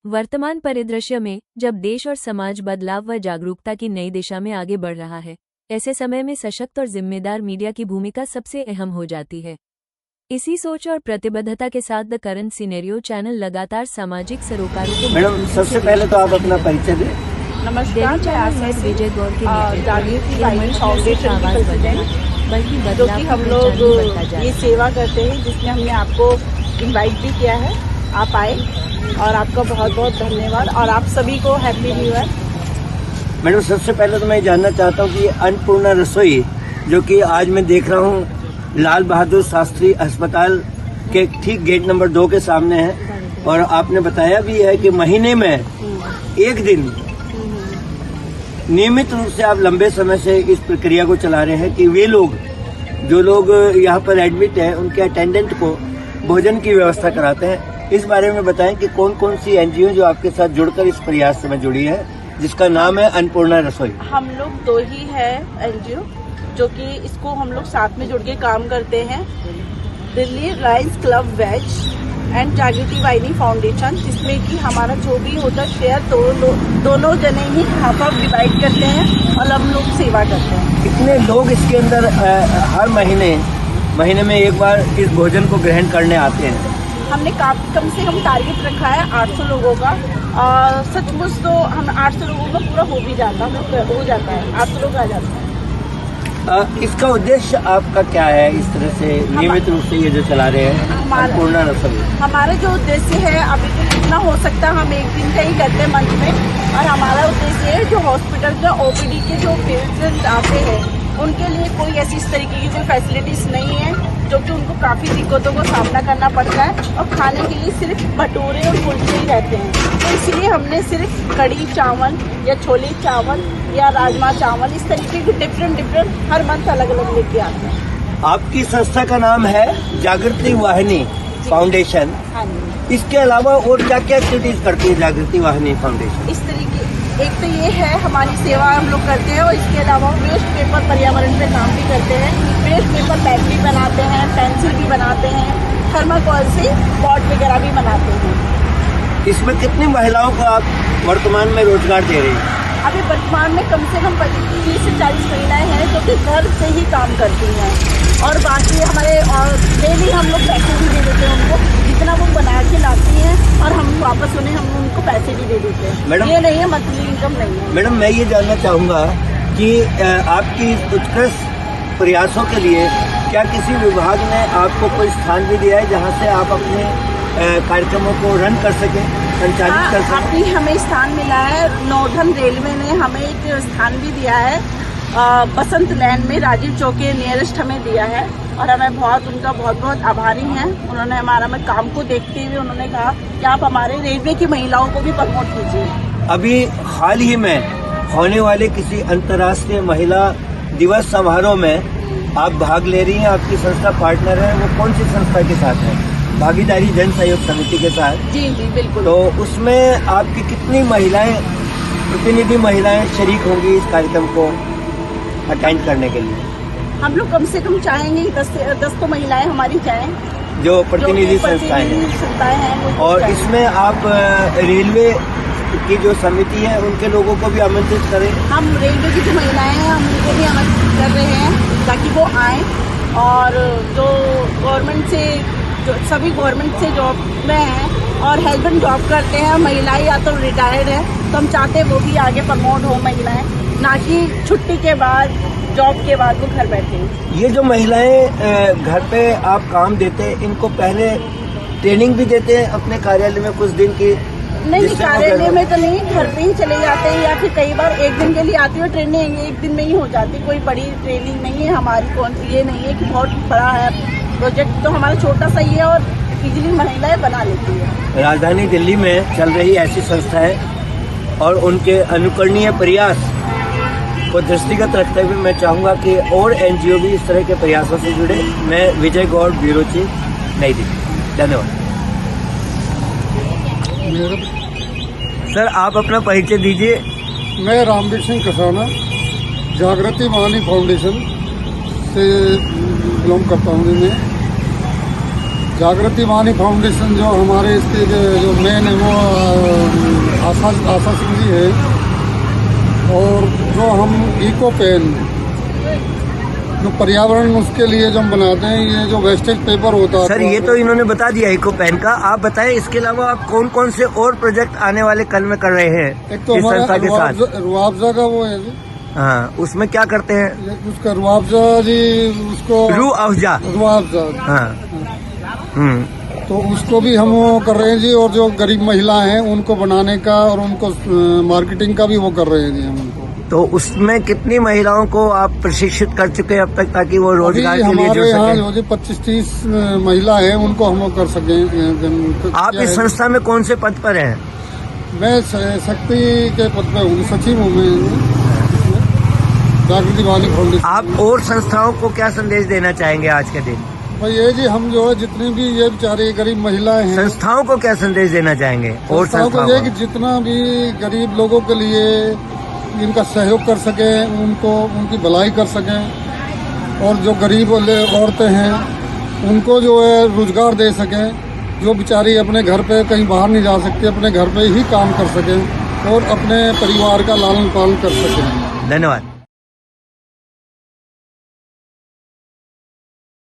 वर्तमान परिदृश्य में जब देश और समाज बदलाव व जागरूकता की नई दिशा में आगे बढ़ रहा है, ऐसे समय में सशक्त और जिम्मेदार मीडिया की भूमिका सबसे अहम हो जाती है। इसी सोच और प्रतिबद्धता के साथ द करंट सिनेरियो चैनल लगातार सामाजिक सरोकारों को। मैडम, सबसे पहले तो आप अपना परिचय दें। नमस्कार, मैं आशीष विजय गौर के जागृति वाहिनी फाउंडेशन की प्रेसिडेंट, जो कि हम लोग ये सेवा करते हैं, जिसमें हमने आपको इनवाइट भी किया है। आप आए और आपका बहुत बहुत धन्यवाद और आप सभी को हैप्पी न्यू ईयर। मैडम, सबसे पहले तो मैं जानना चाहता हूँ कि अन्नपूर्णा रसोई, जो कि आज मैं देख रहा हूँ लाल बहादुर शास्त्री अस्पताल के ठीक गेट नंबर 2 के सामने है, और आपने बताया भी है कि महीने में एक दिन नियमित रूप से आप लंबे समय से इस प्रक्रिया को चला रहे हैं कि वे लोग जो लोग यहाँ पर एडमिट हैं उनके अटेंडेंट को भोजन की व्यवस्था कराते हैं। इस बारे में बताएं कि कौन कौन सी एनजीओ जो आपके साथ जुड़कर इस प्रयास में जुड़ी है, जिसका नाम है अन्नपूर्णा रसोई। हम लोग 2 ही है एनजीओ जो कि इसको हम लोग साथ में जुड़ के काम करते हैं। दिल्ली लायंस क्लब वेज एंड जागृति वाहिनी फाउंडेशन, जिसमें कि हमारा जो भी होता है शेयर दोनों जने ही हाफ ऑफ डिवाइड करते हैं और हम लोग सेवा करते हैं। कितने लोग इसके अंदर हर महीने में एक बार इस भोजन को ग्रहण करने आते हैं? हमने कम से कम टारगेट रखा है 800 लोगों का, और सचमुच तो हम 800 लोगों का पूरा हो जाता है 800 लोग आ जाते हैं। इसका उद्देश्य आपका क्या है इस तरह से नियमित रूप से ये जो चला रहे हैं अन्नपूर्णा रसोई? हमारा जो उद्देश्य है, अभी तो जितना हो सकता है हम एक दिन का ही करते हैं मंच में, और हमारा उद्देश्य है जो हॉस्पिटल का ओपीडी के जो पेशेंट आते हैं उनके लिए कोई ऐसी इस तरीके की कोई फैसिलिटीज नहीं है, जो कि उनको काफ़ी दिक्कतों का सामना करना पड़ता है, और खाने के लिए सिर्फ भटूरे और कुलचे ही रहते हैं। तो इसलिए हमने सिर्फ कड़ी चावल या छोले चावल या राजमा चावल इस तरीके के डिफरेंट हर मंथ अलग अलग लेके आते हैं। आपकी संस्था का नाम है जागृति वाहिनी फाउंडेशन। हाँ जी। इसके अलावा और क्या क्या एक्टिविटीज करती है जागृति वाहिनी फाउंडेशन? इस तरीके एक तो ये है हमारी सेवा हम लोग करते हैं, और इसके अलावा वेस्ट पेपर पर्यावरण पे काम भी करते हैं। वेस्ट पेपर बैग भी बनाते हैं, पेंसिल भी बनाते हैं, थर्माकोल से पॉट वगैरह भी बनाते हैं। इसमें कितनी महिलाओं को आप वर्तमान में रोजगार दे रही हैं? अभी वर्तमान में कम से कम 30 से 40 महिलाएं हैं जो कि घर से ही काम करती हैं, और बाकी हमारे और डेली हम लोग पैसे भी दे देते हैं उनको, जितना वो बना के लाती हैं, और हम वापस हम उनको पैसे भी दे देते हैं। मैडम, ये नहीं है मंथली इनकम नहीं है। मैडम, मैं ये जानना चाहूँगा कि आपकी उत्कृष्ट प्रयासों के लिए क्या किसी विभाग ने आपको कोई स्थान भी दिया है जहाँ से आप अपने कार्यक्रमों को रन कर सके, संचालित कर सके? अभी हमें स्थान मिला है, नॉर्दर्न रेलवे ने हमें एक स्थान भी दिया है, बसंत लैंड में राजीव चौक के नियरेस्ट हमें दिया है, और हमें उनका बहुत बहुत आभारी हैं। उन्होंने हमारा काम को देखते हुए उन्होंने कहा कि आप हमारे रेलवे की महिलाओं को भी प्रमोट कीजिए। अभी हाल ही में होने वाले किसी अंतर्राष्ट्रीय महिला दिवस समारोह में आप भाग ले रही हैं, आपकी संस्था पार्टनर है, वो कौन सी संस्था के साथ है? भागीदारी जन सहयोग समिति के साथ। जी बिल्कुल। तो उसमें आपकी कितनी प्रतिनिधि महिलाएं शरीक होंगी इस कार्यक्रम को अटेंड करने के लिए? हम लोग कम से कम चाहेंगे 10 तो महिलाएं हमारी चाहें, जो प्रतिनिधि संस्थाएं हैं। और इसमें आप रेलवे की जो समिति है उनके लोगों को भी आमंत्रित करें? हम रेलवे की जो महिलाएं हैं हम उनको भी आमंत्रित कर रहे हैं ताकि वो आए, और जो गवर्नमेंट से सभी गवर्नमेंट से जॉब में हैं और हस्बैंड जॉब करते हैं, महिलाएं या तो रिटायर्ड है, तो हम चाहते हैं वो भी आगे प्रमोट हो महिलाएं, ना कि छुट्टी के बाद जॉब के बाद वो घर बैठे। ये जो महिलाएं घर पे आप काम देते हैं, इनको पहले ट्रेनिंग भी देते हैं अपने कार्यालय में कुछ दिन की? नहीं, कार्यालय में तो नहीं, घर पे ही चले जाते हैं, या फिर कई बार एक दिन के लिए आती है ट्रेनिंग, एक दिन में ही हो जाती, कोई बड़ी ट्रेनिंग नहीं है हमारी। ये नहीं है कि बहुत बड़ा है प्रोजेक्ट, तो हमारा छोटा सा ही है और इजीली महिलाएं बना लेती है। राजधानी दिल्ली में चल रही ऐसी संस्थाएं और उनके अनुकरणीय प्रयास को दृष्टिगत रखते हुए मैं चाहूँगा कि और एनजीओ भी इस तरह के प्रयासों से जुड़े। मैं विजय गौर, ब्यूरो चीफ, नई दिल्ली। धन्यवाद। सर, आप अपना परिचय दीजिए। मैं रामवीर सिंह कसाना, जागृति वाहिनी फाउंडेशन से बिलोंग करता हूँ। मैं जागृति वाहिनी फाउंडेशन जो हमारे इसके जो मेन है वो आशा सिंह जी है, और जो हम इको पेन जो पर्यावरण उसके लिए जो हम बनाते हैं, ये जो वेस्टेज पेपर होता है सर, ये तो इन्होंने बता दिया इको पेन का। आप बताएं इसके अलावा आप कौन कौन से और प्रोजेक्ट आने वाले कल में कर रहे हैं एक तो इस संस्था के साथ? रुआवजा का वो है जी। हाँ, उसमें क्या करते हैं? उसका रुआवजा जी, उसको रुआवजा। हाँ। तो उसको भी हम वो कर रहे हैं जी, और जो गरीब महिला हैं उनको बनाने का और उनको मार्केटिंग का भी वो कर रहे हैं जी हम उनको। तो उसमें कितनी महिलाओं को आप प्रशिक्षित कर चुके हैं अब तक, ताकि वो रोजगार के लिए जुड़ हमारे यहाँ सकें? जो 25-30 महिला है उनको हम कर सकें। आप इस संस्था में कौन से पद पर हैं? मैं शक्ति के पद पे हूँ, सचिव हूँ मैं जागृति भवानी फाउंडेशन। आप और संस्थाओं को क्या संदेश देना चाहेंगे आज के दिन? भाई ये जी, हम जो है जितनी भी ये बेचारे गरीब महिलाएं हैं, संस्थाओं को क्या संदेश देना चाहेंगे? और संस्थाओं को ये कि जितना भी गरीब लोगों के लिए इनका सहयोग कर सके, उनको उनकी भलाई कर सकें, और जो गरीब औरतें हैं उनको जो है रोजगार दे सकें, जो बेचारी अपने घर पे कहीं बाहर नहीं जा सकती, अपने घर पे ही काम कर सकें और अपने परिवार का लालन पालन कर सकें। धन्यवाद।